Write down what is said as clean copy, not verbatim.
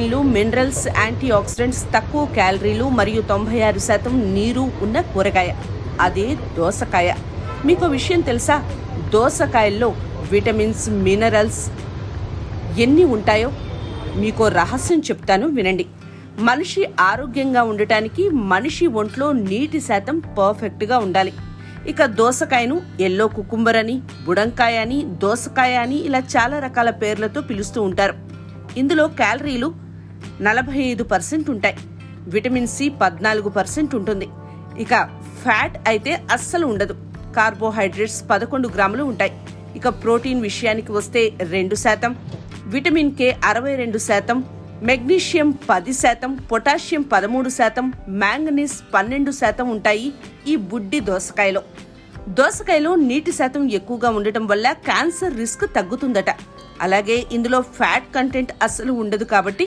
విటమిన్లు, minerals, anti oxidants, తక్కువ క్యాలరీలు మరియు 96% నీరు ఉన్న కూరగాయ అదే దోసకాయ. మీకు విషయం తెలుసా? దోసకాయల్లో విటమిన్స్, మినరల్స్ ఎన్ని ఉంటాయో మీకో రహస్యం చెప్తాను, వినండి. మనిషి ఆరోగ్యంగా ఉండటానికి మనిషి ఒంట్లో నీటి శాతం పర్ఫెక్ట్గా ఉండాలి. ఇక దోసకాయను ఎల్లో కుకుంబర్ అని, బుడంకాయ అని, దోసకాయ అని ఇలా చాలా రకాల పేర్లతో పిలుస్తూ ఉంటారు. ఇందులో క్యాలరీలు 45% ఉంటాయి. విటమిన్ సి 14% ఉంటుంది. ఇక ఫ్యాట్ అయితే అస్సలు ఉండదు. కార్బోహైడ్రేట్స్ 11 గ్రాములు ఉంటాయి. ఇక ప్రోటీన్ విషయానికి వస్తే 2%, vitamin K 62%, magnesium 10%, potassium 13%, manganese 12% ఉంటాయి ఈ బుడ్డి దోసకాయలో. దోసకాయలో నీటి శాతం ఎక్కువగా ఉండటం వల్ల క్యాన్సర్ రిస్క్ తగ్గుతుందట. అలాగే ఇందులో ఫ్యాట్ కంటెంట్ అస్సలు ఉండదు కాబట్టి